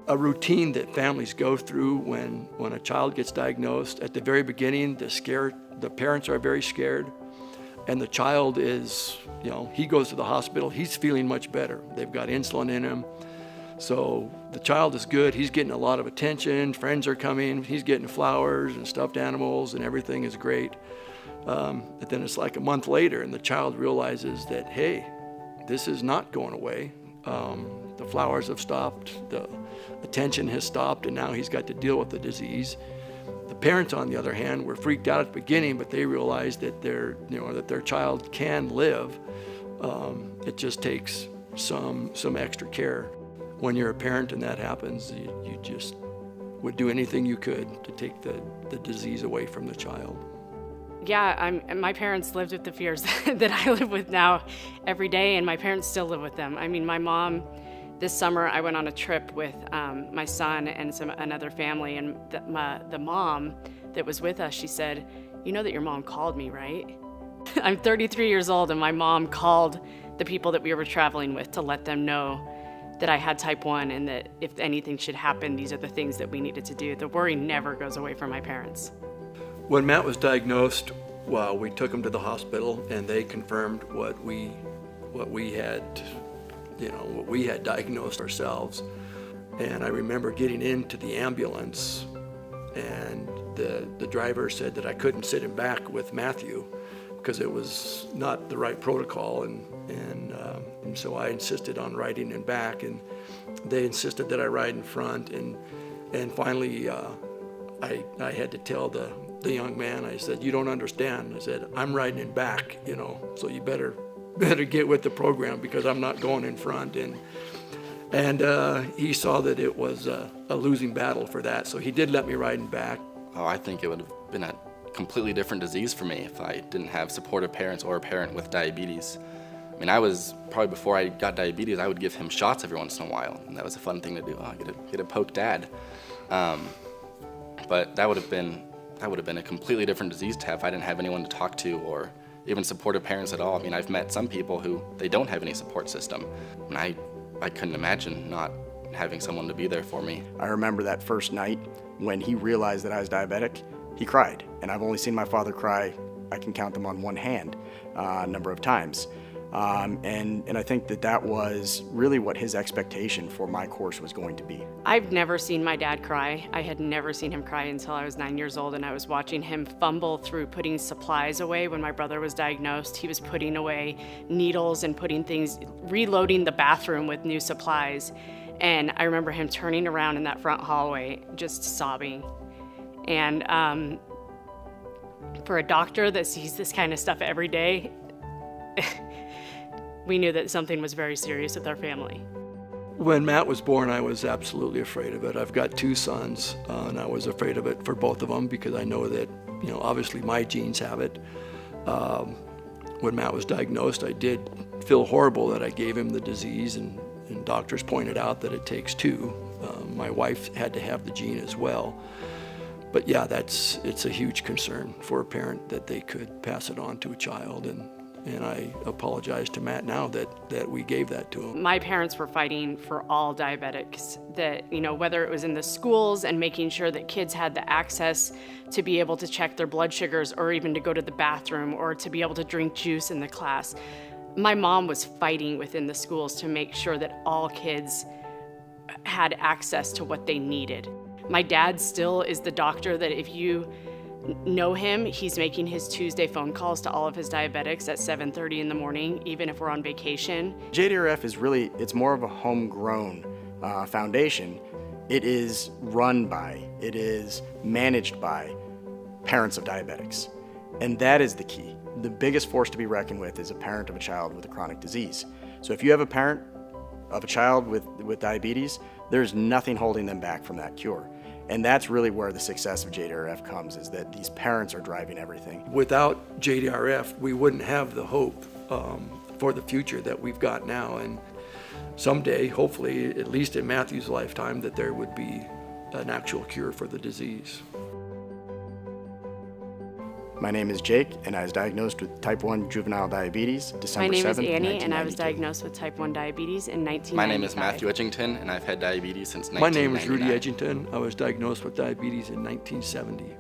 a routine that families go through when a child gets diagnosed. At the very beginning, the parents are very scared, and the child is, he goes to the hospital, he's feeling much better. They've got insulin in him. So the child is good, he's getting a lot of attention, friends are coming, he's getting flowers and stuffed animals and everything is great. But then it's like a month later and the child realizes that, hey, this is not going away. The flowers have stopped, the attention has stopped, and now he's got to deal with the disease. The parents, on the other hand, were freaked out at the beginning, but they realized that their child can live. It just takes some extra care. When you're a parent and that happens, you just would do anything you could to take the disease away from the child. Yeah, my parents lived with the fears that I live with now every day, and my parents still live with them. I mean, my mom, this summer I went on a trip with my son and another family, and the mom that was with us, she said, "You know that your mom called me, right?" I'm 33 years old, and my mom called the people that we were traveling with to let them know that I had type 1 and that if anything should happen, these are the things that we needed to do. The worry never goes away from my parents. When Matt was diagnosed, we took him to the hospital and they confirmed what we had diagnosed ourselves. And I remember getting into the ambulance and the driver said that I couldn't sit him back with Matthew because it was not the right protocol, and so I insisted on riding in back, and they insisted that I ride in front, and finally I had to tell the young man, I said, "You don't understand." I said, "I'm riding in back, so you better get with the program because I'm not going in front." And he saw that it was a losing battle for that, so he did let me ride in back. Oh, I think it would have been a completely different disease for me if I didn't have supportive parents or a parent with diabetes. I mean, I was probably, before I got diabetes, I would give him shots every once in a while, and that was a fun thing to do. Oh, get to poke dad. But that would have been a completely different disease to have if I didn't have anyone to talk to or even supportive parents at all. I mean, I've met some people who they don't have any support system, and I couldn't imagine not having someone to be there for me. I remember that first night when he realized that I was diabetic, he cried. And I've only seen my father cry, I can count them on one hand, a number of times. And I think that was really what his expectation for my course was going to be. I've never seen my dad cry. I had never seen him cry until I was 9 years old, and I was watching him fumble through putting supplies away when my brother was diagnosed. He was putting away needles and reloading the bathroom with new supplies. And I remember him turning around in that front hallway, just sobbing. And for a doctor that sees this kind of stuff every day, we knew that something was very serious with our family. When Matt was born, I was absolutely afraid of it. I've got two sons, and I was afraid of it for both of them because I know that, obviously my genes have it. When Matt was diagnosed, I did feel horrible that I gave him the disease, and doctors pointed out that it takes two. My wife had to have the gene as well. But yeah, it's a huge concern for a parent that they could pass it on to a child, and I apologize to Matt now that we gave that to him. My parents were fighting for all diabetics, that, whether it was in the schools and making sure that kids had the access to be able to check their blood sugars or even to go to the bathroom or to be able to drink juice in the class. My mom was fighting within the schools to make sure that all kids had access to what they needed. My dad still is the doctor that if you know him, he's making his Tuesday phone calls to all of his diabetics at 7:30 in the morning, even if we're on vacation. JDRF it's more of a homegrown foundation. It is run by, it is managed by parents of diabetics. And that is the key. The biggest force to be reckoned with is a parent of a child with a chronic disease. So if you have a parent of a child with diabetes, there's nothing holding them back from that cure. And that's really where the success of JDRF comes, is that these parents are driving everything. Without JDRF, we wouldn't have the hope for the future that we've got now. And someday, hopefully, at least in Matthew's lifetime, that there would be an actual cure for the disease. My name is Jake, and I was diagnosed with type 1 juvenile diabetes December 7th, My name is Annie, and I was 1992. diagnosed with type 1 diabetes in 1995. My name is Matthew Edgington, and I've had diabetes since My name is 1999. Rudy Edgington. I was diagnosed with diabetes in 1970.